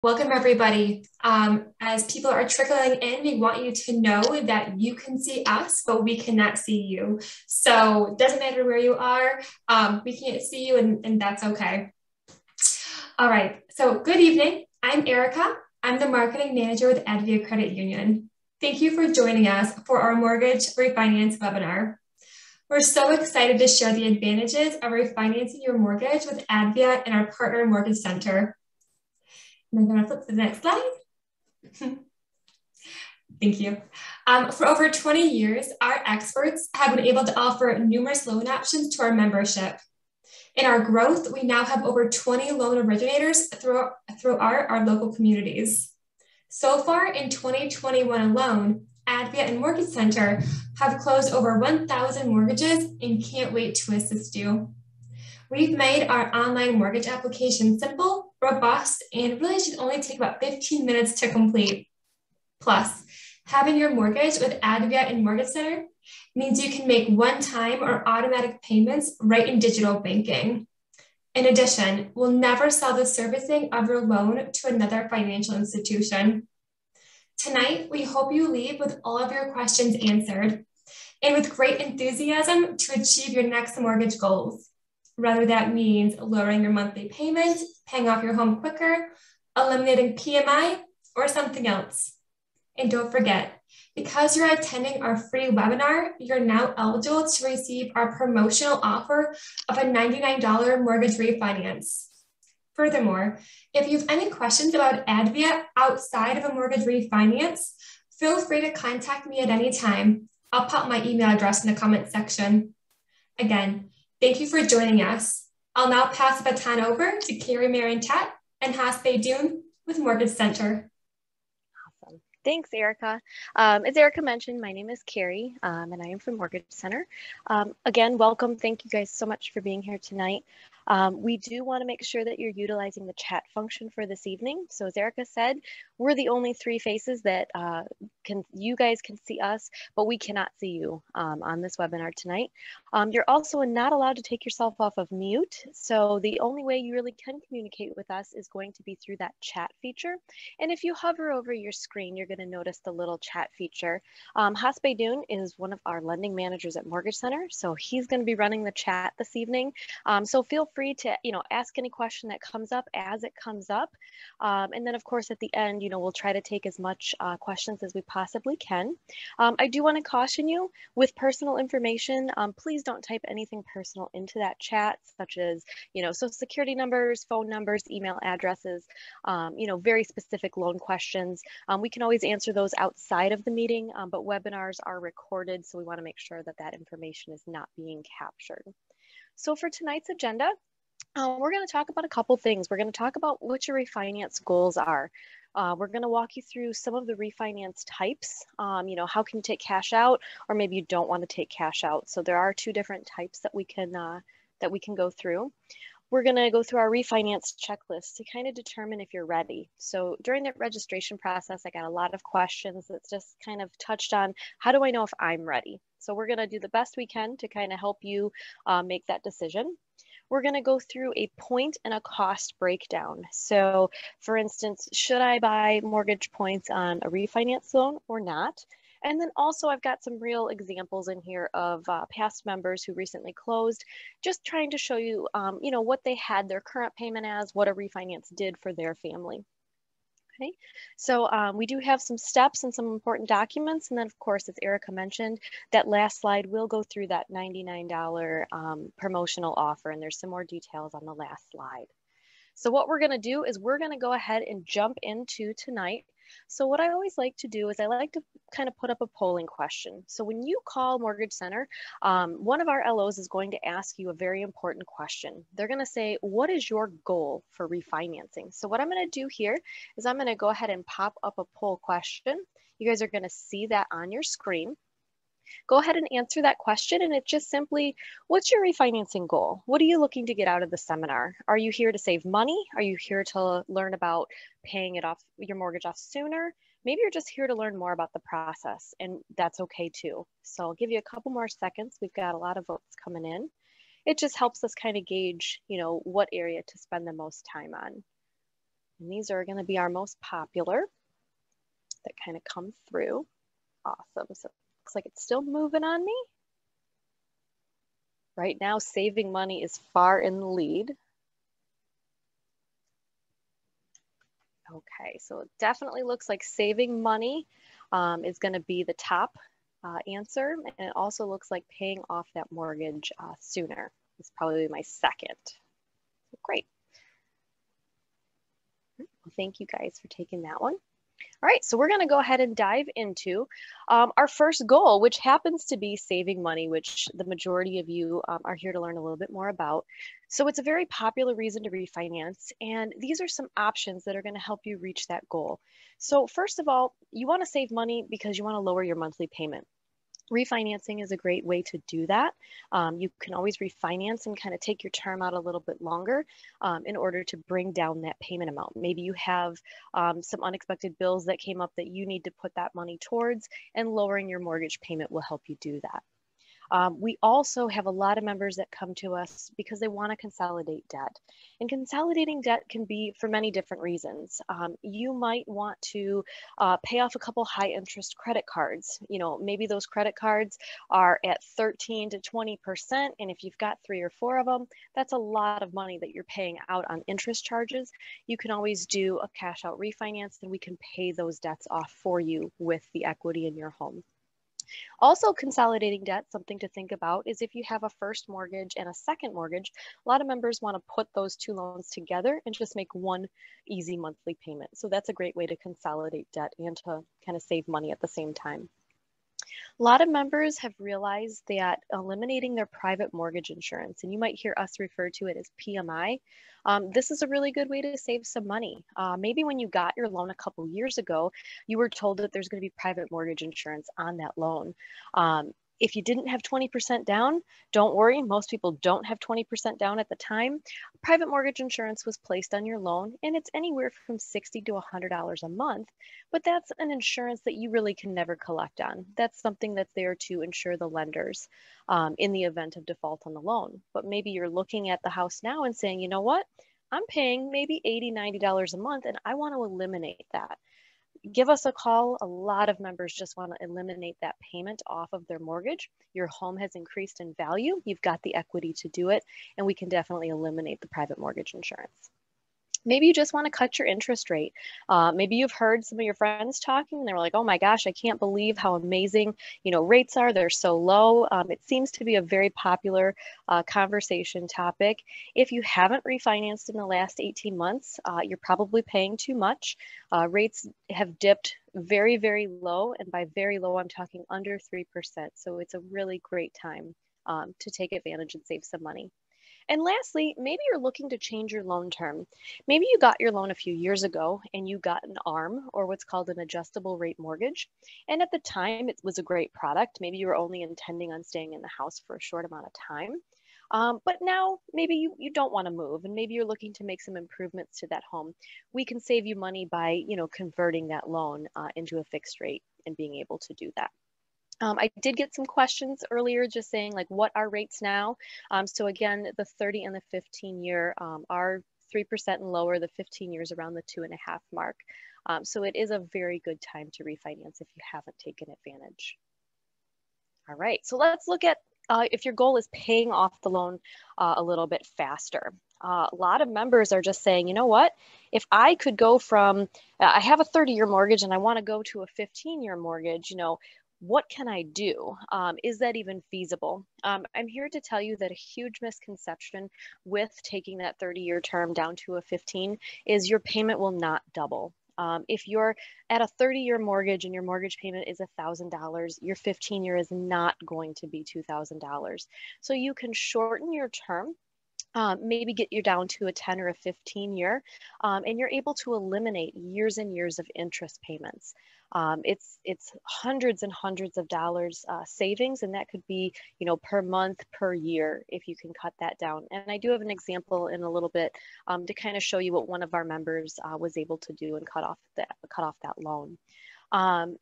Welcome, everybody. As people are trickling in, we want you to know that you can see us, but we cannot see you. So it doesn't matter where you are, we can't see you, and that's okay. All right, so good evening. I'm Erica. I'm the marketing manager with Advia Credit Union. Thank you for joining us for our mortgage refinance webinar. We're so excited to share the advantages of refinancing your mortgage with Advia and our partner Mortgage Center. And I'm going to flip to the next slide. Thank you. For over 20 years, our experts have been able to offer numerous loan options to our membership. In our growth, we now have over 20 loan originators through our local communities. So far in 2021 alone, Advia and Mortgage Center have closed over 1,000 mortgages and can't wait to assist you. We've made our online mortgage application simple, robust, and really should only take about 15 minutes to complete. Plus, having your mortgage with Advia and Mortgage Center means you can make one-time or automatic payments right in digital banking. In addition, we'll never sell the servicing of your loan to another financial institution. Tonight, we hope you leave with all of your questions answered and with great enthusiasm to achieve your next mortgage goals. Whether that means lowering your monthly payment, paying off your home quicker, eliminating PMI, or something else. And don't forget, because you're attending our free webinar, you're now eligible to receive our promotional offer of a $99 mortgage refinance. Furthermore, if you have any questions about Advia outside of a mortgage refinance, feel free to contact me at any time. I'll pop my email address in the comment section. Again, thank you for joining us. I'll now pass the baton over to Carrie Marintet and Hasbe Dune with Mortgage Center. Awesome. Thanks, Erica. As Erica mentioned, my name is Carrie, and I am from Mortgage Center. Again, welcome. Thank you guys so much for being here tonight. We do want to make sure that you're utilizing the chat function for this evening. So as Erica said, we're the only three faces that you guys can see us, but we cannot see you on this webinar tonight. You're also not allowed to take yourself off of mute. So the only way you really can communicate with us is going to be through that chat feature. And if you hover over your screen, you're going to notice the little chat feature. Hasbe Dune is one of our lending managers at Mortgage Center. So he's going to be running the chat this evening. So feel free to, ask any question that comes up as it comes up. And then of course, at the end, we'll try to take as much questions as we possibly can. I do want to caution you with personal information. Please don't type anything personal into that chat, such as, social security numbers, phone numbers, email addresses, very specific loan questions. We can always answer those outside of the meeting, but webinars are recorded. So we want to make sure that that information is not being captured. So for tonight's agenda, we're going to talk about a couple things. We're going to talk about what your refinance goals are. We're going to walk you through some of the refinance types. How can you take cash out, or maybe you don't want to take cash out. So there are two different types that we can go through. We're going to go through our refinance checklist to kind of determine if you're ready. So during the registration process, I got a lot of questions that's just kind of touched on, how do I know if I'm ready? So we're going to do the best we can to kind of help you make that decision. We're going to go through a point and a cost breakdown. So for instance, should I buy mortgage points on a refinance loan or not? And then also I've got some real examples in here of past members who recently closed, just trying to show you, what they had their current payment as, what a refinance did for their family. Okay, so we do have some steps and some important documents. And then of course, as Erica mentioned, that last slide will go through that $99 promotional offer. And there's some more details on the last slide. So what we're going to do is we're going to go ahead and jump into tonight. So what I always like to do is I like to kind of put up a polling question. So when you call Mortgage Center, one of our LOs is going to ask you a very important question. They're going to say, what is your goal for refinancing? So what I'm going to do here is I'm going to go ahead and pop up a poll question. You guys are going to see that on your screen. Go ahead and answer that question. And it's just simply, what's your refinancing goal? What are you looking to get out of the seminar? Are you here to save money? Are you here to learn about paying it off, your mortgage off sooner? Maybe you're just here to learn more about the process, and that's okay too. So I'll give you a couple more seconds. We've got a lot of votes coming in. It just helps us kind of gauge, what area to spend the most time on. And these are going to be our most popular that kind of come through. Awesome. So it looks like it's still moving on me. Right now, saving money is far in the lead. Okay, so it definitely looks like saving money is going to be the top answer. And it also looks like paying off that mortgage sooner is probably my second. Great. Well, thank you guys for taking that one. All right, so we're going to go ahead and dive into our first goal, which happens to be saving money, which the majority of you are here to learn a little bit more about. So it's a very popular reason to refinance, and these are some options that are going to help you reach that goal. So first of all, you want to save money because you want to lower your monthly payment. Refinancing is a great way to do that. You can always refinance and kind of take your term out a little bit longer in order to bring down that payment amount. Maybe you have some unexpected bills that came up that you need to put that money towards, and lowering your mortgage payment will help you do that. We also have a lot of members that come to us because they want to consolidate debt. And consolidating debt can be for many different reasons. You might want to pay off a couple high interest credit cards. You know, maybe those credit cards are at 13 to 20%. And if you've got 3 or 4 of them, that's a lot of money that you're paying out on interest charges. You can always do a cash out refinance, and we can pay those debts off for you with the equity in your home. Also, consolidating debt, something to think about is if you have a first mortgage and a second mortgage, a lot of members want to put those 2 loans together and just make one easy monthly payment. So that's a great way to consolidate debt and to kind of save money at the same time. A lot of members have realized that eliminating their private mortgage insurance, and you might hear us refer to it as PMI, this is a really good way to save some money. Maybe when you got your loan a couple years ago, you were told that there's going to be private mortgage insurance on that loan. If you didn't have 20% down, don't worry. Most people don't have 20% down at the time. Private mortgage insurance was placed on your loan, and it's anywhere from $60 to $100 a month, but that's an insurance that you really can never collect on. That's something that's there to insure the lenders in the event of default on the loan. But maybe you're looking at the house now and saying, you know what? I'm paying maybe $80, $90 a month, and I want to eliminate that. Give us a call. A lot of members just want to eliminate that payment off of their mortgage. Your home has increased in value. You've got the equity to do it, and we can definitely eliminate the private mortgage insurance. Maybe you just want to cut your interest rate. Maybe you've heard some of your friends talking and they were like, oh my gosh, I can't believe how amazing, rates are. They're so low. It seems to be a very popular conversation topic. If you haven't refinanced in the last 18 months, you're probably paying too much. Rates have dipped very, very low. And by very low, I'm talking under 3%. So it's a really great time to take advantage and save some money. And lastly, maybe you're looking to change your loan term. Maybe you got your loan a few years ago and you got an ARM, or what's called an adjustable rate mortgage. And at the time, it was a great product. Maybe you were only intending on staying in the house for a short amount of time. But now maybe you don't want to move, and maybe you're looking to make some improvements to that home. We can save you money by converting that loan into a fixed rate and being able to do that. I did get some questions earlier just saying like, what are rates now? So again, the 30 and the 15 year are 3% and lower, the 15 years around the 2.5 mark. So it is a very good time to refinance if you haven't taken advantage. All right, so let's look at if your goal is paying off the loan a little bit faster. A lot of members are just saying, you know what, if I could go from, I have a 30-year mortgage and I want to go to a 15-year mortgage, what can I do? Is that even feasible? I'm here to tell you that a huge misconception with taking that 30-year term down to a 15 is your payment will not double. If you're at a 30-year mortgage and your mortgage payment is $1,000, your 15-year is not going to be $2,000. So you can shorten your term. Maybe get you down to a 10 or a 15 year, and you're able to eliminate years and years of interest payments. It's hundreds and hundreds of dollars savings, and that could be, per month, per year, if you can cut that down. And I do have an example in a little bit to kind of show you what one of our members was able to do and cut off that loan.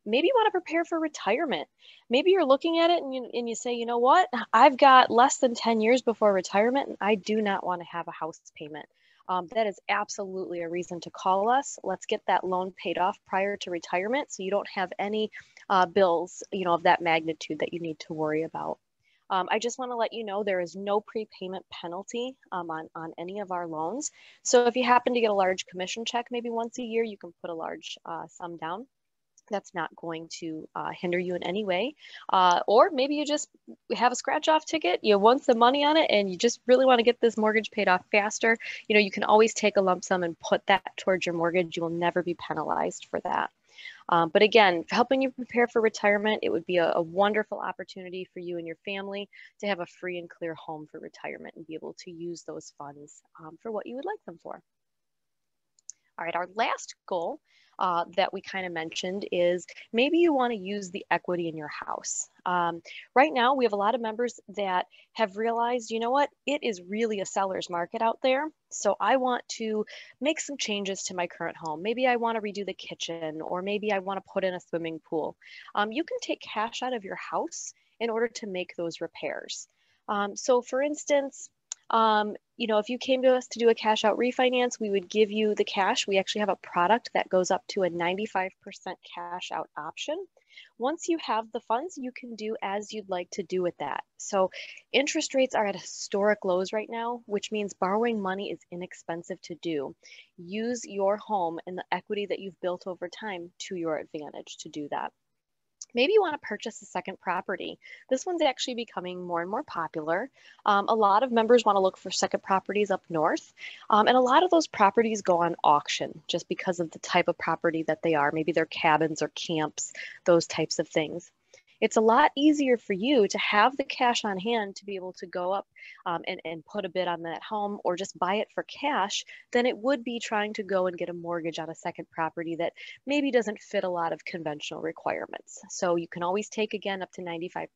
Maybe you want to prepare for retirement. Maybe you're looking at it and you say, you know what, I've got less than 10 years before retirement and I do not want to have a house payment. that is absolutely a reason to call us. Let's get that loan paid off prior to retirement so you don't have any bills, of that magnitude that you need to worry about. I just want to let you know there is no prepayment penalty on any of our loans. So if you happen to get a large commission check maybe once a year, you can put a large sum down. That's not going to hinder you in any way. Or maybe you just have a scratch off ticket, you want some money on it, and you just really want to get this mortgage paid off faster. You can always take a lump sum and put that towards your mortgage. You will never be penalized for that. But again, helping you prepare for retirement, it would be a wonderful opportunity for you and your family to have a free and clear home for retirement and be able to use those funds for what you would like them for. All right, our last goal that we kind of mentioned is maybe you want to use the equity in your house. Right now, we have a lot of members that have realized, you know what, it is really a seller's market out there. So I want to make some changes to my current home. Maybe I want to redo the kitchen, or maybe I want to put in a swimming pool. You can take cash out of your house in order to make those repairs. So for instance, if you came to us to do a cash out refinance, we would give you the cash. We actually have a product that goes up to a 95% cash out option. Once you have the funds, you can do as you'd like to do with that. So interest rates are at historic lows right now, which means borrowing money is inexpensive to do. Use your home and the equity that you've built over time to your advantage to do that. Maybe you want to purchase a second property. This one's actually becoming more and more popular. A lot of members want to look for second properties up north, and a lot of those properties go on auction just because of the type of property that they are. Maybe they're cabins or camps, those types of things. It's a lot easier for you to have the cash on hand to be able to go up and put a bid on that home or just buy it for cash than it would be trying to go and get a mortgage on a second property that maybe doesn't fit a lot of conventional requirements. So you can always take, again, up to 95%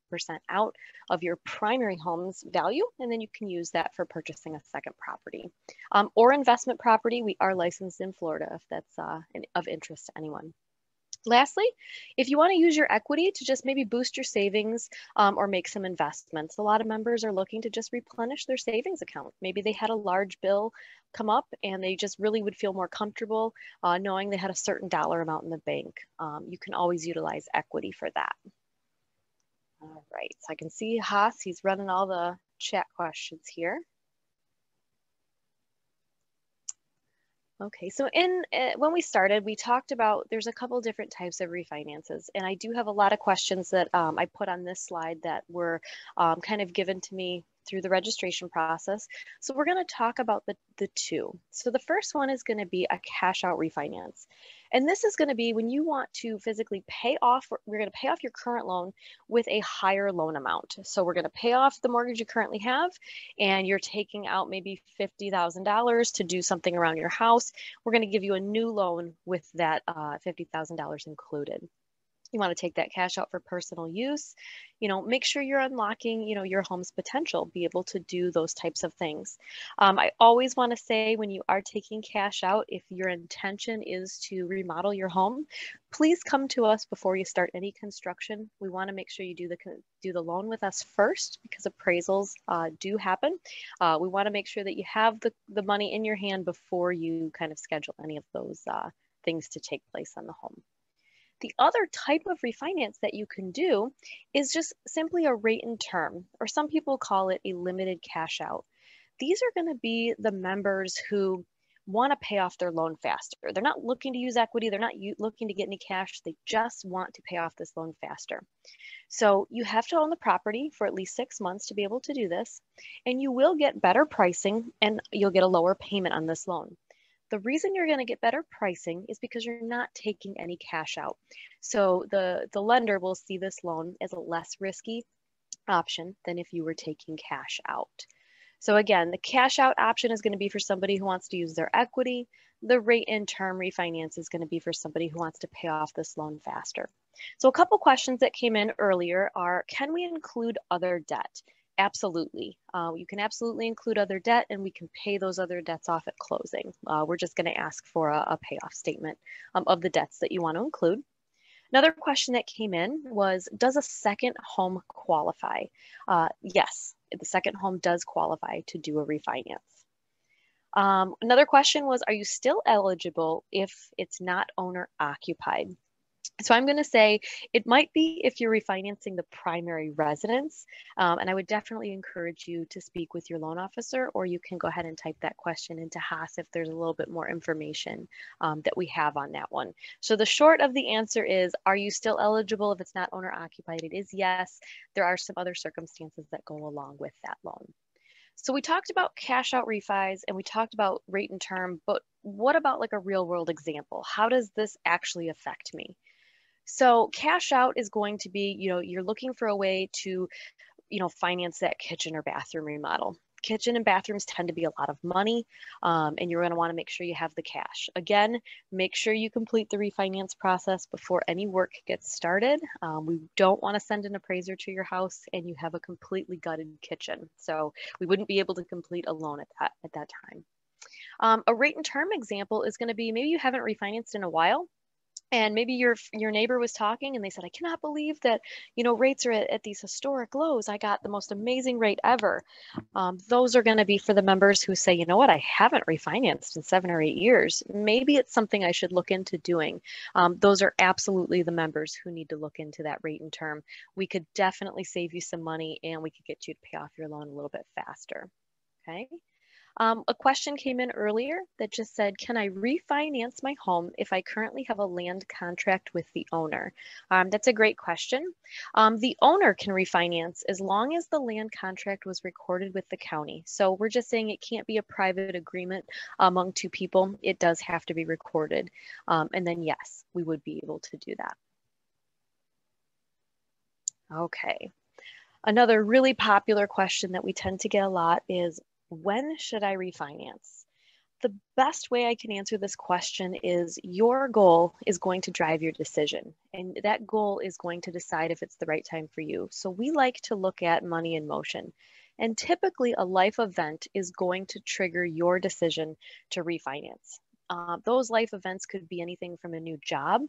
out of your primary home's value, and then you can use that for purchasing a second property. Or investment property. We are licensed in Florida if that's of interest to anyone. Lastly, if you want to use your equity to just maybe boost your savings or make some investments, a lot of members are looking to just replenish their savings account. Maybe they had a large bill come up and they just really would feel more comfortable knowing they had a certain dollar amount in the bank. You can always utilize equity for that. All right, so I can see Haas, he's running all the chat questions here. Okay, so when we started, we talked about there's a couple different types of refinances, and I do have a lot of questions that I put on this slide that were kind of given to me through the registration process. So we're going to talk about the two. So the first one is going to be a cash out refinance. And this is going to be when you want to physically pay off, we're going to pay off your current loan with a higher loan amount. So we're going to pay off the mortgage you currently have, and you're taking out maybe $50,000 to do something around your house. We're going to give you a new loan with that $50,000 included. You want to take that cash out for personal use, make sure you're unlocking, your home's potential, be able to do those types of things. I always want to say when you are taking cash out, if your intention is to remodel your home, please come to us before you start any construction. We want to make sure you do the loan with us first because appraisals do happen. We want to make sure that you have the money in your hand before you kind of schedule any of those things to take place on the home. The other type of refinance that you can do is just simply a rate and term, or some people call it a limited cash out. These are going to be the members who want to pay off their loan faster. They're not looking to use equity. They're not looking to get any cash. They just want to pay off this loan faster. So you have to own the property for at least 6 months to be able to do this, and you will get better pricing and you'll get a lower payment on this loan. The reason you're going to get better pricing is because you're not taking any cash out. So the lender will see this loan as a less risky option than if you were taking cash out. So again, the cash out option is going to be for somebody who wants to use their equity. The rate and term refinance is going to be for somebody who wants to pay off this loan faster. So a couple questions that came in earlier are, can we include other debt? Absolutely. You can absolutely include other debt, and we can pay those other debts off at closing. We're just going to ask for a payoff statement of the debts that you want to include. Another question that came in was, does a second home qualify? Yes, the second home does qualify to do a refinance. Another question was, are you still eligible if it's not owner occupied? So I'm going to say it might be if you're refinancing the primary residence. And I would definitely encourage you to speak with your loan officer, or you can go ahead and type that question into Haas if there's a little bit more information that we have on that one. So the short of the answer is, are you still eligible if it's not owner occupied? It is yes. There are some other circumstances that go along with that loan. So we talked about cash out refis and we talked about rate and term, but what about like a real world example? How does this actually affect me? So cash out is going to be, you're looking for a way to, finance that kitchen or bathroom remodel. Kitchen and bathrooms tend to be a lot of money, and you're going to want to make sure you have the cash. Again, make sure you complete the refinance process before any work gets started. We don't want to send an appraiser to your house and you have a completely gutted kitchen. So we wouldn't be able to complete a loan at that time. A rate and term example is going to be, maybe you haven't refinanced in a while. And maybe your neighbor was talking and they said, I cannot believe that, rates are at these historic lows. I got the most amazing rate ever. Those are going to be for the members who say, you know what, I haven't refinanced in 7 or 8 years. Maybe it's something I should look into doing. Those are absolutely the members who need to look into that rate and term. We could definitely save you some money and we could get you to pay off your loan a little bit faster. Okay. A question came in earlier that just said, can I refinance my home if I currently have a land contract with the owner? That's a great question. The owner can refinance as long as the land contract was recorded with the county. So we're just saying it can't be a private agreement among two people. It does have to be recorded. And then yes, we would be able to do that. Okay. Another really popular question that we tend to get a lot is, when should I refinance? The best way I can answer this question is, your goal is going to drive your decision, and that goal is going to decide if it's the right time for you. So we like to look at money in motion, and typically a life event is going to trigger your decision to refinance. Those life events could be anything from a new job.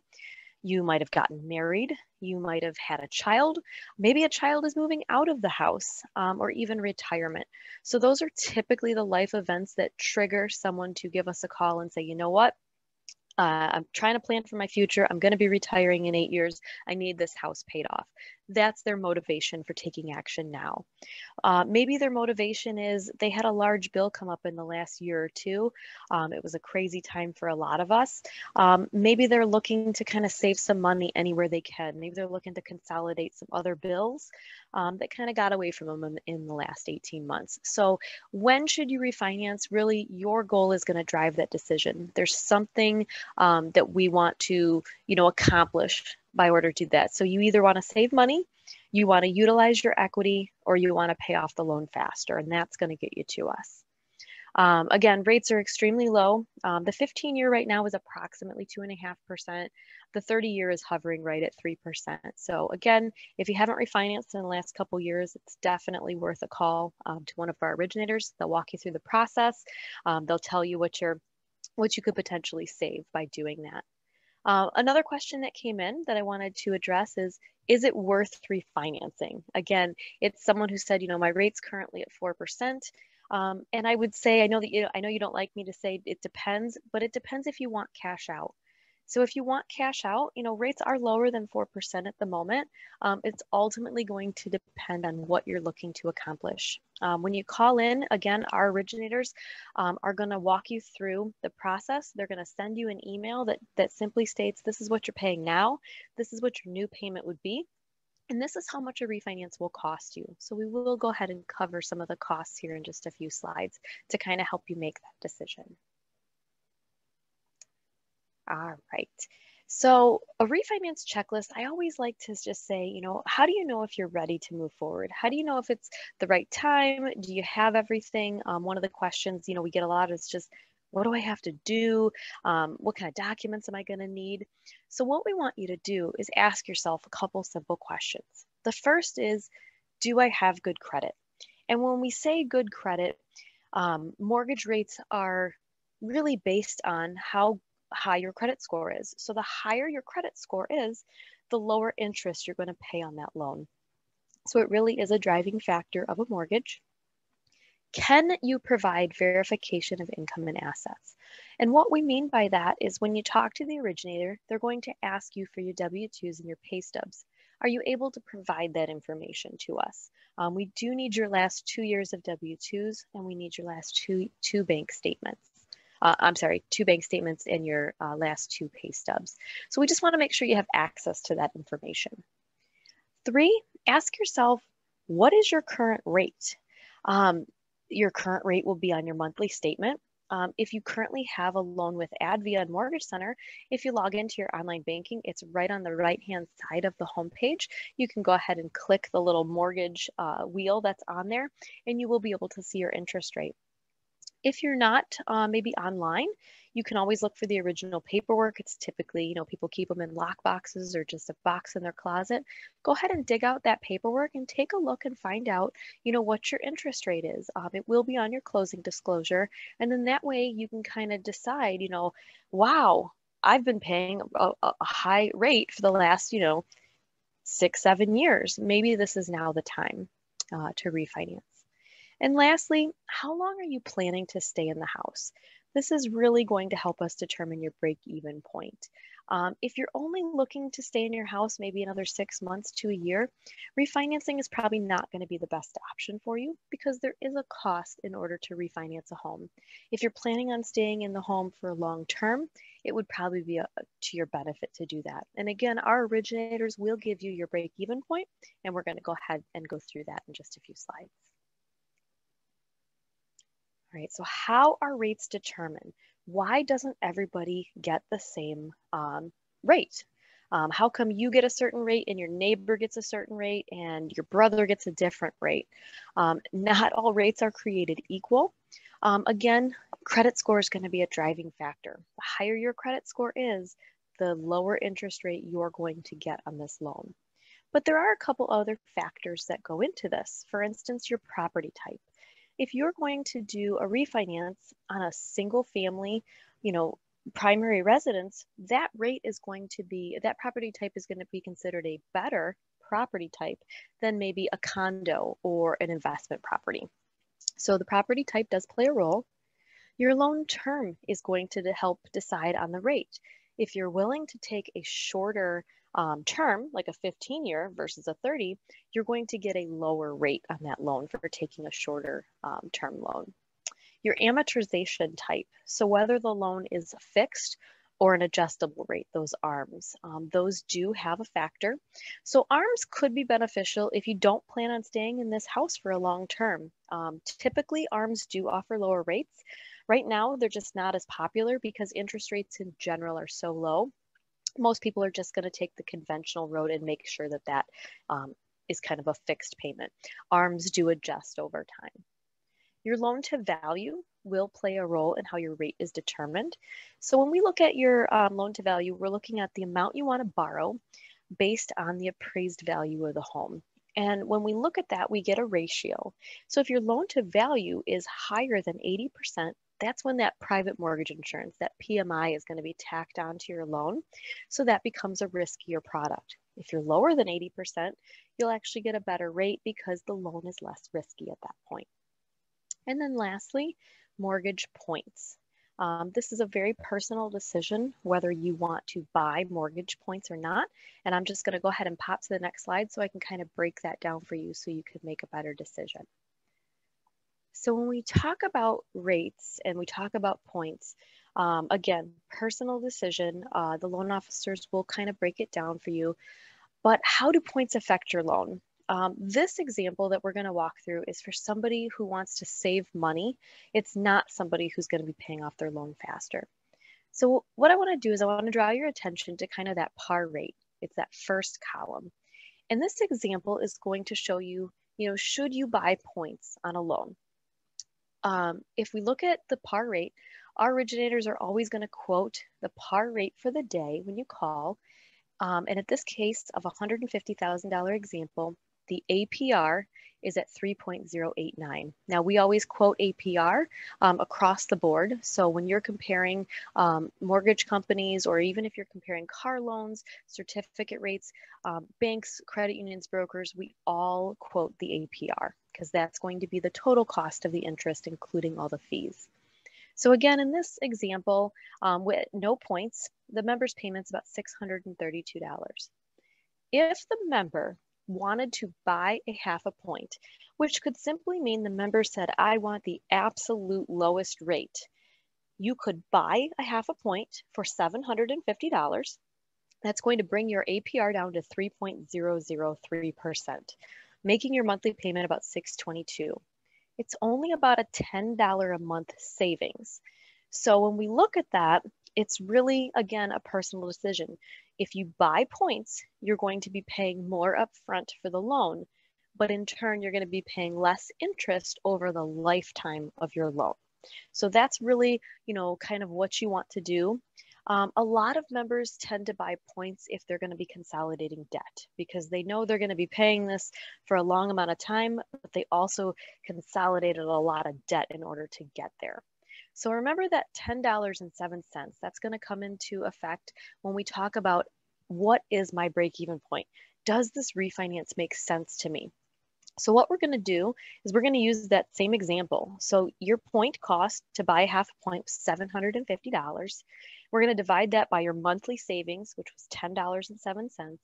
You might have gotten married. You might have had a child. Maybe a child is moving out of the house, or even retirement. So those are typically the life events that trigger someone to give us a call and say, you know what? I'm trying to plan for my future. I'm going to be retiring in 8 years. I need this house paid off. That's their motivation for taking action now. Maybe their motivation is they had a large bill come up in the last year or two. It was a crazy time for a lot of us. Maybe they're looking to kind of save some money anywhere they can. Maybe they're looking to consolidate some other bills that kind of got away from them in the last 18 months. So when should you refinance? Really, your goal is going to drive that decision. There's something that we want to, accomplish by order to do that. So you either want to save money, you want to utilize your equity, or you want to pay off the loan faster, and that's going to get you to us. Again, rates are extremely low. The 15-year right now is approximately 2.5%. The 30-year is hovering right at 3%. So again, if you haven't refinanced in the last couple years, it's definitely worth a call to one of our originators. They'll walk you through the process. They'll tell you what you could potentially save by doing that. Another question that came in that I wanted to address is it worth refinancing? Again, it's someone who said, my rate's currently at 4%. And I would say, I know you don't like me to say it depends, but it depends if you want cash out. So if you want cash out, rates are lower than 4% at the moment. It's ultimately going to depend on what you're looking to accomplish. When you call in, again, our originators are going to walk you through the process. They're going to send you an email that simply states, this is what you're paying now. This is what your new payment would be. And this is how much a refinance will cost you. So we will go ahead and cover some of the costs here in just a few slides to kind of help you make that decision. All right. So a refinance checklist, I always like to just say, how do you know if you're ready to move forward? How do you know if it's the right time? Do you have everything? One of the questions, we get a lot is just, what do I have to do? What kind of documents am I going to need? So what we want you to do is ask yourself a couple simple questions. The first is, do I have good credit? And when we say good credit, mortgage rates are really based on how high your credit score is. So the higher your credit score is, the lower interest you're going to pay on that loan. So it really is a driving factor of a mortgage. Can you provide verification of income and assets? And what we mean by that is when you talk to the originator, they're going to ask you for your W-2s and your pay stubs. Are you able to provide that information to us? We do need your last 2 years of W-2s, and we need your last two bank statements. I'm sorry, 2 bank statements and your last 2 pay stubs. So we just want to make sure you have access to that information. 3, ask yourself, what is your current rate? Your current rate will be on your monthly statement. If you currently have a loan with Advia and Mortgage Center, if you log into your online banking, it's right on the right-hand side of the homepage. You can go ahead and click the little mortgage wheel that's on there, and you will be able to see your interest rate. If you're not maybe online, you can always look for the original paperwork. It's typically, people keep them in lock boxes or just a box in their closet. Go ahead and dig out that paperwork and take a look and find out, what your interest rate is. It will be on your closing disclosure. And then that way you can kind of decide, wow, I've been paying a high rate for the last, 6-7 years. Maybe this is now the time to refinance. And lastly, how long are you planning to stay in the house? This is really going to help us determine your break-even point. If you're only looking to stay in your house maybe another 6 months to a year, refinancing is probably not going to be the best option for you because there is a cost in order to refinance a home. If you're planning on staying in the home for long term, it would probably be to your benefit to do that. And again, our originators will give you your break-even point, and we're going to go ahead and go through that in just a few slides. All right, so how are rates determined? Why doesn't everybody get the same rate? How come you get a certain rate and your neighbor gets a certain rate and your brother gets a different rate? Not all rates are created equal. Again, credit score is going to be a driving factor. The higher your credit score is, the lower interest rate you're going to get on this loan. But there are a couple other factors that go into this. For instance, your property type. If you're going to do a refinance on a single family, primary residence, that rate is going to be, that property type is going to be considered a better property type than maybe a condo or an investment property. So the property type does play a role. Your loan term is going to help decide on the rate. If you're willing to take a shorter term, like a 15-year versus a 30, you're going to get a lower rate on that loan for taking a shorter term loan. Your amortization type, so whether the loan is fixed or an adjustable rate, those ARMs, those do have a factor. So ARMs could be beneficial if you don't plan on staying in this house for a long term. Typically, ARMs do offer lower rates. Right now, they're just not as popular because interest rates in general are so low. Most people are just going to take the conventional road and make sure that that is kind of a fixed payment. ARMs do adjust over time. Your loan to value will play a role in how your rate is determined. So when we look at your loan to value, we're looking at the amount you want to borrow based on the appraised value of the home. And when we look at that, we get a ratio. So if your loan to value is higher than 80%, that's when that private mortgage insurance, that PMI, is going to be tacked onto your loan. So that becomes a riskier product. If you're lower than 80%, you'll actually get a better rate because the loan is less risky at that point. And then lastly, mortgage points. This is a very personal decision whether you want to buy mortgage points or not. And I'm just going to go ahead and pop to the next slide so I can kind of break that down for you so you could make a better decision. So when we talk about rates and we talk about points, again, personal decision, the loan officers will kind of break it down for you. But how do points affect your loan? This example that we're going to walk through is for somebody who wants to save money. It's not somebody who's going to be paying off their loan faster. So what I want to do is I want to draw your attention to kind of that par rate. It's that first column. And this example is going to show you, should you buy points on a loan? If we look at the par rate, our originators are always going to quote the par rate for the day when you call. And at this case of a $150,000 example, the APR is at 3.089. Now, we always quote APR across the board. So when you're comparing mortgage companies, or even if you're comparing car loans, certificate rates, banks, credit unions, brokers, we all quote the APR. because that's going to be the total cost of the interest, including all the fees. So again, in this example, with no points, the member's payment's about $632. If the member wanted to buy a half a point, which could simply mean the member said, I want the absolute lowest rate, you could buy a half a point for $750. That's going to bring your APR down to 3.003%, making your monthly payment about $622. It's only about a $10 a month savings. So when we look at that, it's really, again, a personal decision. If you buy points, you're going to be paying more upfront for the loan, but in turn, you're going to be paying less interest over the lifetime of your loan. So that's really, kind of what you want to do. A lot of members tend to buy points if they're going to be consolidating debt because they know they're going to be paying this for a long amount of time, but they also consolidated a lot of debt in order to get there. So remember that $10.07, that's going to come into effect when we talk about what is my break-even point? Does this refinance make sense to me? So what we're going to do is we're going to use that same example. So your point cost to buy half a point was $750. We're going to divide that by your monthly savings, which was $10.07.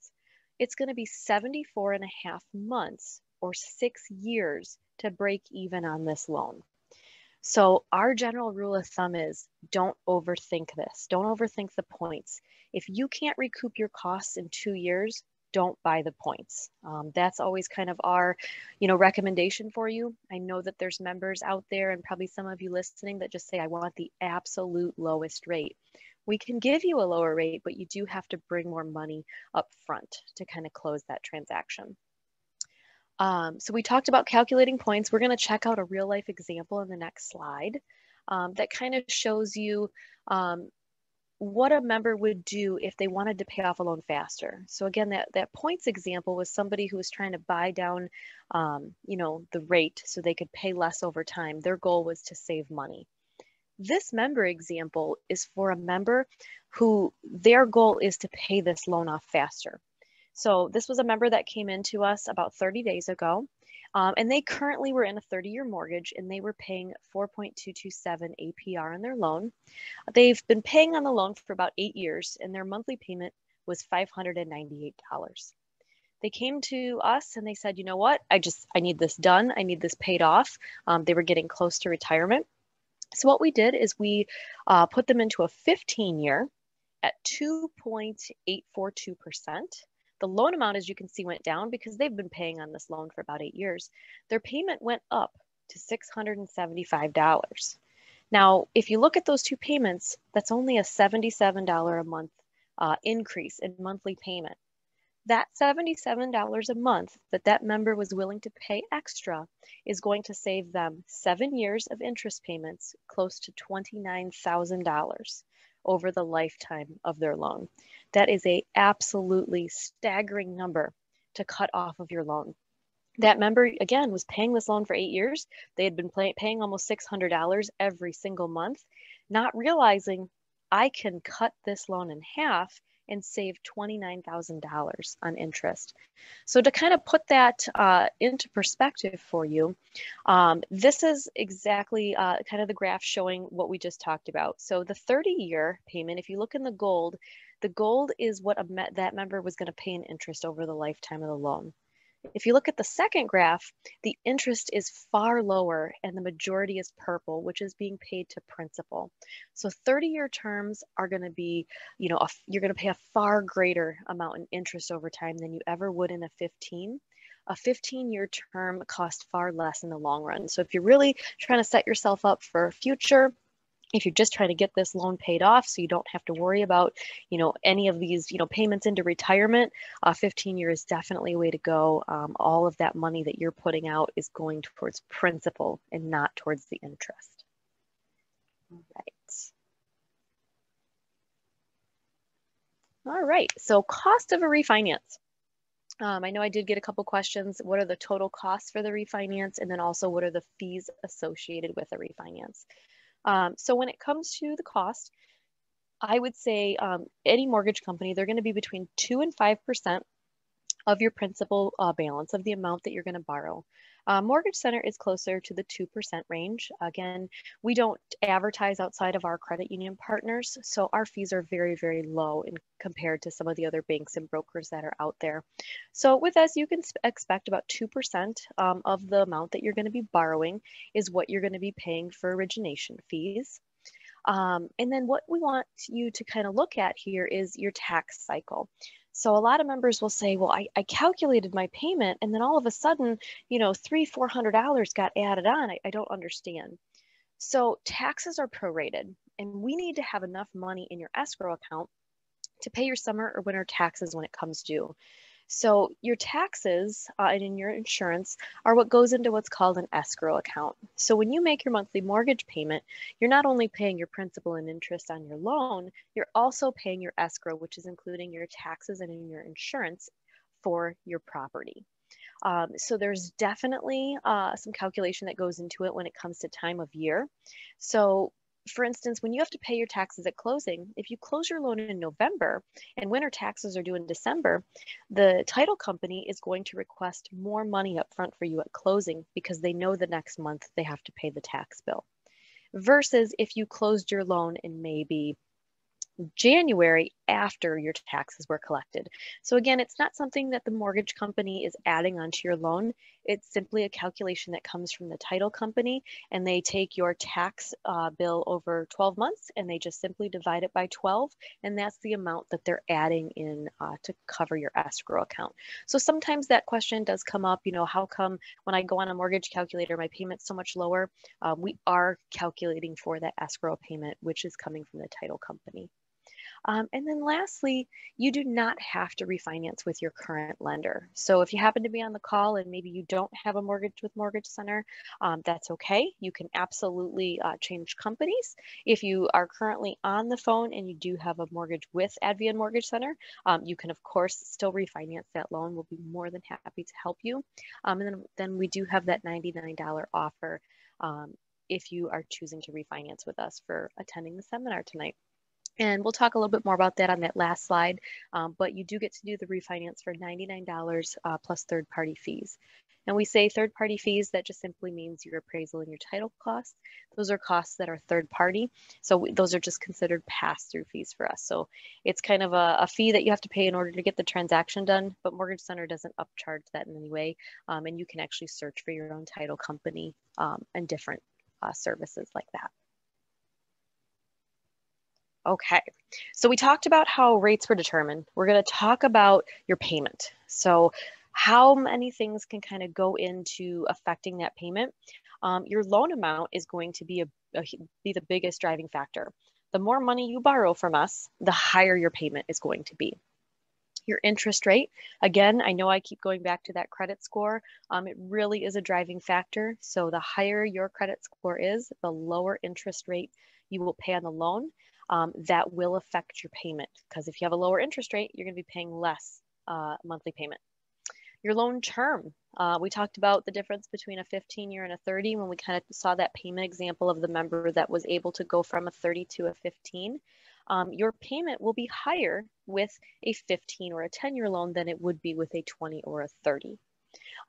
It's going to be 74 and a half months or 6 years to break even on this loan. So our general rule of thumb is don't overthink this. Don't overthink the points. If you can't recoup your costs in 2 years, don't buy the points. That's always kind of our, recommendation for you. I know that there's members out there and probably some of you listening that just say, I want the absolute lowest rate. We can give you a lower rate, but you do have to bring more money up front to kind of close that transaction. So we talked about calculating points. We're going to check out a real life example in the next slide that kind of shows you what a member would do if they wanted to pay off a loan faster. So again, that points example was somebody who was trying to buy down, the rate so they could pay less over time. Their goal was to save money. This member example is for a member who their goal is to pay this loan off faster. So this was a member that came into us about 30 days ago, and they currently were in a 30-year mortgage, and they were paying 4.227 APR on their loan. They've been paying on the loan for about 8 years, and their monthly payment was $598. They came to us and they said, you know what, I need this done. I need this paid off. They were getting close to retirement. So what we did is we put them into a 15-year at 2.842%. The loan amount, as you can see, went down because they've been paying on this loan for about 8 years. Their payment went up to $675. Now, if you look at those two payments, that's only a $77 a month increase in monthly payment. That $77 a month that member was willing to pay extra is going to save them 7 years of interest payments, close to $29,000 over the lifetime of their loan. That is a absolutely staggering number to cut off of your loan. That member, again, was paying this loan for 8 years. They had been paying almost $600 every single month, not realizing I can cut this loan in half and save $29,000 on interest. So to kind of put that into perspective for you, this is exactly kind of the graph showing what we just talked about. So the 30-year payment, if you look in the gold is what that member was going to pay in interest over the lifetime of the loan. If you look at the second graph, the interest is far lower and the majority is purple, which is being paid to principal. So 30-year terms are going to be, you're going to pay a far greater amount in interest over time than you ever would in a 15. A 15-year term costs far less in the long run. So if you're really trying to set yourself up for future, if you're just trying to get this loan paid off so you don't have to worry about, any of these, payments into retirement, 15 years is definitely a way to go. All of that money that you're putting out is going towards principal and not towards the interest. All right. All right, so cost of a refinance. I know I did get a couple questions. What are the total costs for the refinance? And then also, what are the fees associated with a refinance? So when it comes to the cost, I would say any mortgage company, they're going to be between 2 and 5% of your principal balance, of the amount that you're going to borrow. Mortgage Center is closer to the 2% range. Again, we don't advertise outside of our credit union partners, so our fees are very, very low in compared to some of the other banks and brokers that are out there. So with us, you can expect about 2% of the amount that you're going to be borrowing is what you're going to be paying for origination fees. And then what we want you to kind of look at here is your tax cycle. So a lot of members will say, well, I calculated my payment and then all of a sudden, you know, $300-$400 got added on. I don't understand. So taxes are prorated and we need to have enough money in your escrow account to pay your summer or winter taxes when it comes due. So your taxes and in your insurance are what goes into what's called an escrow account. So when you make your monthly mortgage payment, you're not only paying your principal and interest on your loan, you're also paying your escrow, which is including your taxes and in your insurance for your property. So there's definitely some calculation that goes into it when it comes to time of year. So for instance, when you have to pay your taxes at closing, if you close your loan in November and winter taxes are due in December, the title company is going to request more money up front for you at closing because they know the next month they have to pay the tax bill. Versus if you closed your loan in maybe January after your taxes were collected. So again, it's not something that the mortgage company is adding onto your loan. It's simply a calculation that comes from the title company, and they take your tax bill over 12 months and they just simply divide it by 12, and that's the amount that they're adding in to cover your escrow account. So sometimes that question does come up, you know, how come when I go on a mortgage calculator, my payment's so much lower? We are calculating for that escrow payment, which is coming from the title company. And then lastly, you do not have to refinance with your current lender. So if you happen to be on the call and maybe you don't have a mortgage with Mortgage Center, that's okay. You can absolutely change companies. If you are currently on the phone and you do have a mortgage with Advia and Mortgage Center, you can of course still refinance that loan. We'll be more than happy to help you. And then we do have that $99 offer if you are choosing to refinance with us for attending the seminar tonight. And we'll talk a little bit more about that on that last slide, but you do get to do the refinance for $99 plus third-party fees. And we say third-party fees, that just simply means your appraisal and your title costs. Those are costs that are third-party, so those are just considered pass-through fees for us. So it's kind of a fee that you have to pay in order to get the transaction done, but Mortgage Center doesn't upcharge that in any way, and you can actually search for your own title company and different services like that. Okay, so we talked about how rates were determined. We're going to talk about your payment. So how many things can kind of go into affecting that payment? Your loan amount is going to be the biggest driving factor. The more money you borrow from us, the higher your payment is going to be. Your interest rate, again, I know I keep going back to that credit score. It really is a driving factor. So the higher your credit score is, the lower interest rate you will pay on the loan. That will affect your payment because if you have a lower interest rate, you're going to be paying less monthly payment. Your loan term, we talked about the difference between a 15-year and a 30 when we kind of saw that payment example of the member that was able to go from a 30 to a 15. Your payment will be higher with a 15 or a 10-year loan than it would be with a 20 or a 30.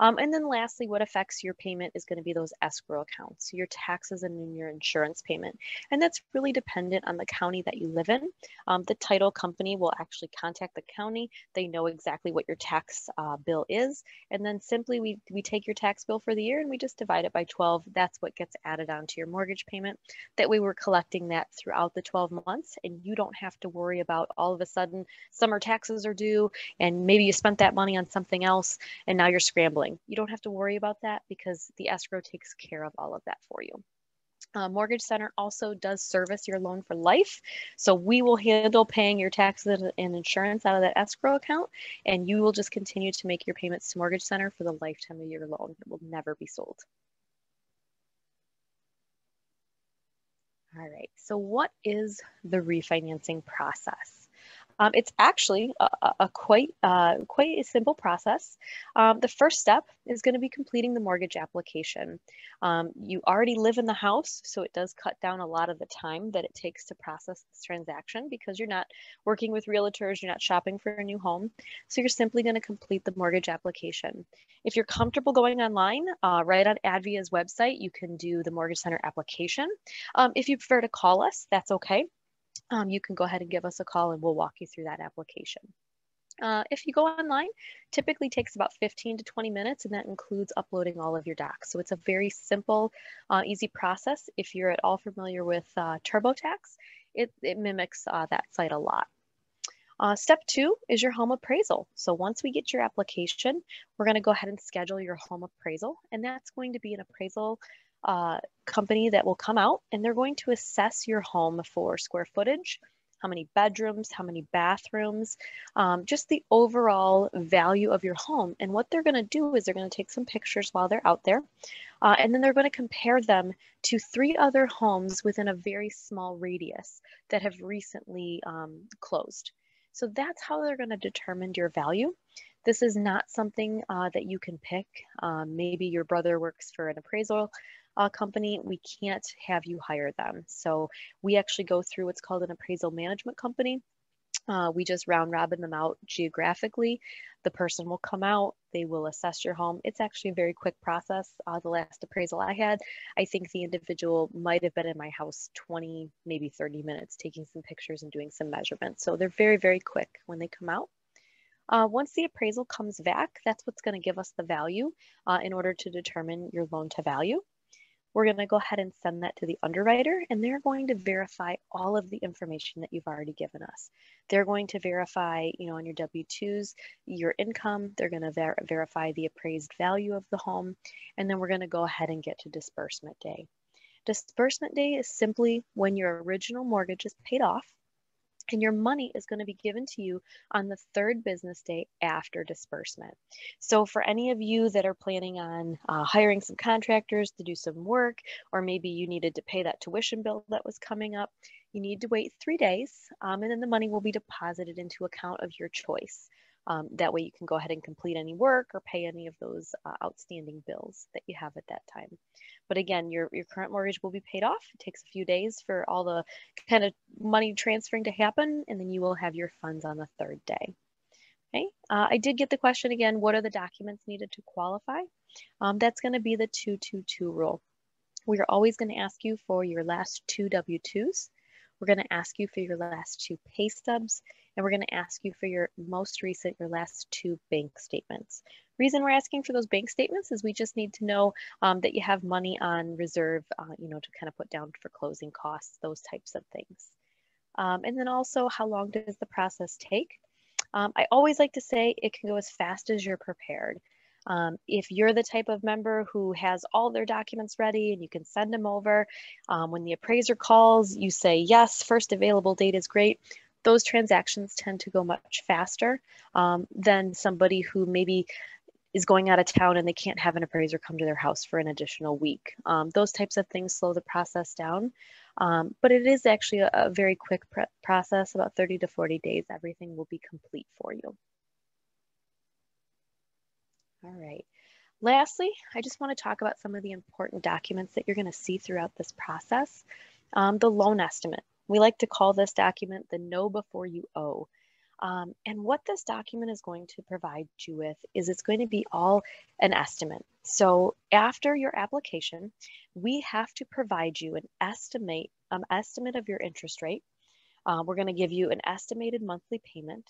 And then lastly, what affects your payment is going to be those escrow accounts, so your taxes and your insurance payment. And that's really dependent on the county that you live in. The title company will actually contact the county. They know exactly what your tax bill is. And then simply we take your tax bill for the year and we just divide it by 12. That's what gets added onto your mortgage payment. That way we're collecting that throughout the 12 months and you don't have to worry about all of a sudden summer taxes are due and maybe you spent that money on something else and now you're scrambling. You don't have to worry about that because the escrow takes care of all of that for you. Mortgage Center also does service your loan for life. So we will handle paying your taxes and insurance out of that escrow account, and you will just continue to make your payments to Mortgage Center for the lifetime of your loan. It will never be sold. All right, so what is the refinancing process? It's actually a quite a simple process. The first step is going to be completing the mortgage application. You already live in the house, so it does cut down a lot of the time that it takes to process this transaction because you're not working with realtors, you're not shopping for a new home. So you're simply going to complete the mortgage application. If you're comfortable going online, right on Advia's website, you can do the Mortgage Center application. If you prefer to call us, that's okay. You can go ahead and give us a call and we'll walk you through that application. If you go online, typically takes about 15 to 20 minutes, and that includes uploading all of your docs. So it's a very simple, easy process. If you're at all familiar with TurboTax, it mimics that site a lot. Step 2 is your home appraisal. So once we get your application, we're going to go ahead and schedule your home appraisal, and that's going to be an appraisal company that will come out and they're going to assess your home for square footage, how many bedrooms, how many bathrooms, just the overall value of your home. And what they're going to do is they're going to take some pictures while they're out there, and then they're going to compare them to 3 other homes within a very small radius that have recently closed. So that's how they're going to determine your value. This is not something that you can pick. Maybe your brother works for an appraisal company. We can't have you hire them. So we actually go through what's called an appraisal management company. We just round robin them out geographically. The person will come out, they will assess your home. It's actually a very quick process. The last appraisal I had, I think the individual might have been in my house 20, maybe 30 minutes, taking some pictures and doing some measurements. So they're very, very quick when they come out. Once the appraisal comes back, that's what's going to give us the value in order to determine your loan to value. We're going to go ahead and send that to the underwriter, and they're going to verify all of the information that you've already given us. They're going to verify, on your W-2s, your income. They're going to verify the appraised value of the home, and then we're going to go ahead and get to disbursement day. Disbursement day is simply when your original mortgage is paid off, and your money is going to be given to you on the 3rd business day after disbursement. So for any of you that are planning on hiring some contractors to do some work, or maybe you needed to pay that tuition bill that was coming up, you need to wait 3 days, and then the money will be deposited into account of your choice. That way you can go ahead and complete any work or pay any of those outstanding bills that you have at that time. But again, your current mortgage will be paid off. It takes a few days for all the kind of money transferring to happen, and then you will have your funds on the 3rd day. Okay, I did get the question again, what are the documents needed to qualify? That's going to be the 222 rule. We are always going to ask you for your last 2 W-2s. We're going to ask you for your last 2 pay stubs, and we're going to ask you for your last 2 bank statements. Reason we're asking for those bank statements is we just need to know that you have money on reserve, to kind of put down for closing costs, those types of things. And then also, how long does the process take? I always like to say it can go as fast as you're prepared. If you're the type of member who has all their documents ready and you can send them over, when the appraiser calls, you say, yes, first available date is great. Those transactions tend to go much faster than somebody who maybe is going out of town and they can't have an appraiser come to their house for an additional week. Those types of things slow the process down. But it is actually a very quick process, about 30 to 40 days, everything will be complete for you. All right. Lastly, I just want to talk about some of the important documents that you're going to see throughout this process. The loan estimate. We like to call this document the know before you owe. And what this document is going to provide you with is it's going to be all an estimate. So after your application, we have to provide you an estimate of your interest rate. We're going to give you an estimated monthly payment.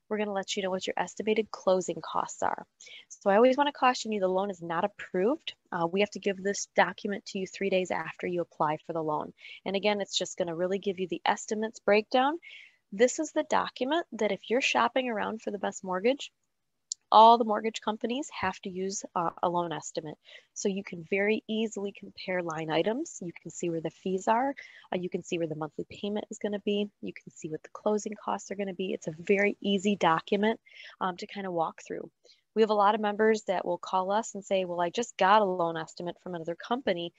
We're going to let you know what your estimated closing costs are. So I always want to caution you, the loan is not approved. We have to give this document to you 3 days after you apply for the loan. And again, it's just going to really give you the estimates breakdown. This is the document that if you're shopping around for the best mortgage, all the mortgage companies have to use a loan estimate. So you can very easily compare line items. You can see where the fees are. You can see where the monthly payment is going to be. You can see what the closing costs are going to be. It's a very easy document to kind of walk through. We have a lot of members that will call us and say, well, I just got a loan estimate from another company.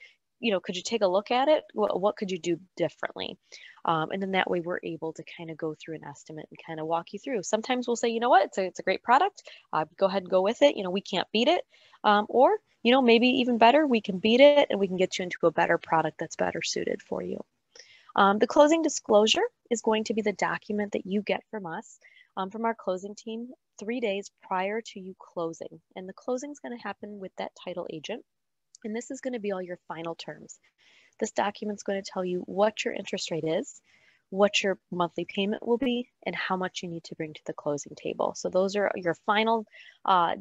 could you take a look at it? What could you do differently? And then that way we're able to kind of go through an estimate and kind of walk you through. Sometimes we'll say, you know what, it's a great product. Go ahead and go with it. We can't beat it. Or, maybe even better, we can beat it and we can get you into a better product that's better suited for you. The closing disclosure is going to be the document that you get from us, from our closing team, 3 days prior to you closing. And the closing is going to happen with that title agent. And this is going to be all your final terms. This document is going to tell you what your interest rate is, what your monthly payment will be, and how much you need to bring to the closing table. So those are your final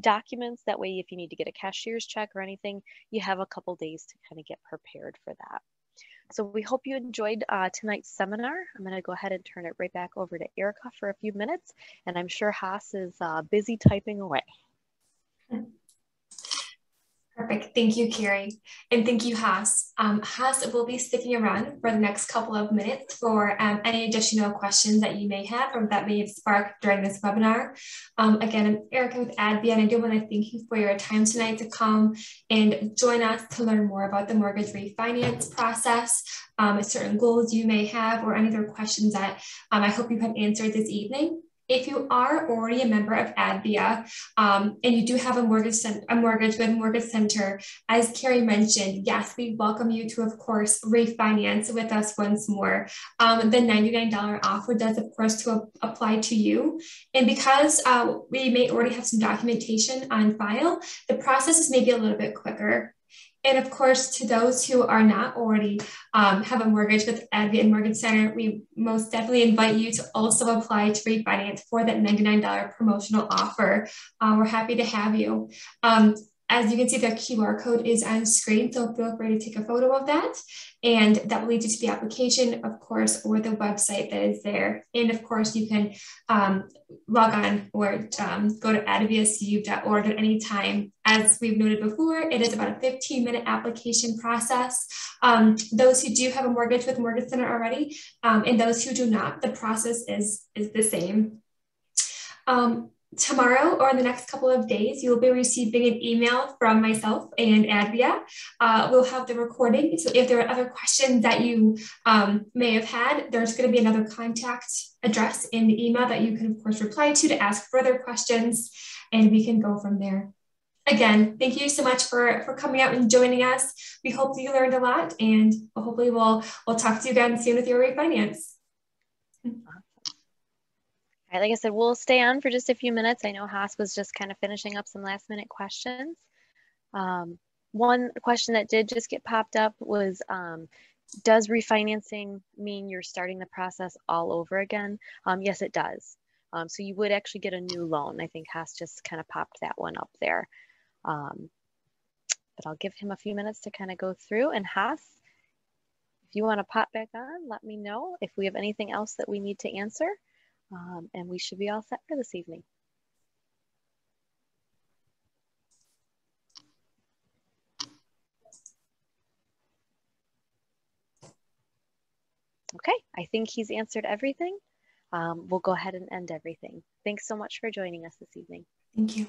documents. That way, if you need to get a cashier's check or anything, you have a couple days to kind of get prepared for that. So we hope you enjoyed tonight's seminar. I'm going to go ahead and turn it right back over to Erica for a few minutes, and I'm sure Haas is busy typing away. Perfect. Thank you, Carrie. And thank you, Haas. Haas will be sticking around for the next couple of minutes for any additional questions that you may have or that may have sparked during this webinar. Again, I'm Erica with Advia, and I do want to thank you for your time tonight to come and join us to learn more about the mortgage refinance process, certain goals you may have, or any other questions that I hope you have answered this evening. If you are already a member of Advia and you do have a mortgage with Mortgage Center, as Carrie mentioned, yes, we welcome you to, of course, refinance with us once more. The $99 offer does, of course, apply to you. And because we may already have some documentation on file, the process is maybe a little bit quicker. And of course, to those who are not already have a mortgage with Advia and Mortgage Center, we most definitely invite you to also apply to refinance for that $99 promotional offer. We're happy to have you. As you can see, the QR code is on screen, so feel free to take a photo of that. And that will lead you to the application, of course, or the website that is there. And of course, you can log on or go to adviacu.org at any time. As we've noted before, it is about a 15-minute application process. Those who do have a mortgage with Mortgage Center already, and those who do not, the process is the same. Tomorrow or in the next couple of days, you'll be receiving an email from myself and Advia. We'll have the recording. So if there are other questions that you may have had, there's going to be another contact address in the email that you can, of course, reply to ask further questions, and we can go from there. Again, thank you so much for coming out and joining us. We hope that you learned a lot, and hopefully we'll talk to you again soon with your refinance. All right, like I said, we'll stay on for just a few minutes. I know Haas was just kind of finishing up some last minute questions. One question that did just get popped up was, does refinancing mean you're starting the process all over again? Yes, it does. So you would actually get a new loan. I think Haas just kind of popped that one up there. But I'll give him a few minutes to kind of go through. And Haas, if you want to pop back on, let me know if we have anything else that we need to answer. And we should be all set for this evening. Okay, I think he's answered everything. We'll go ahead and end everything. Thanks so much for joining us this evening. Thank you.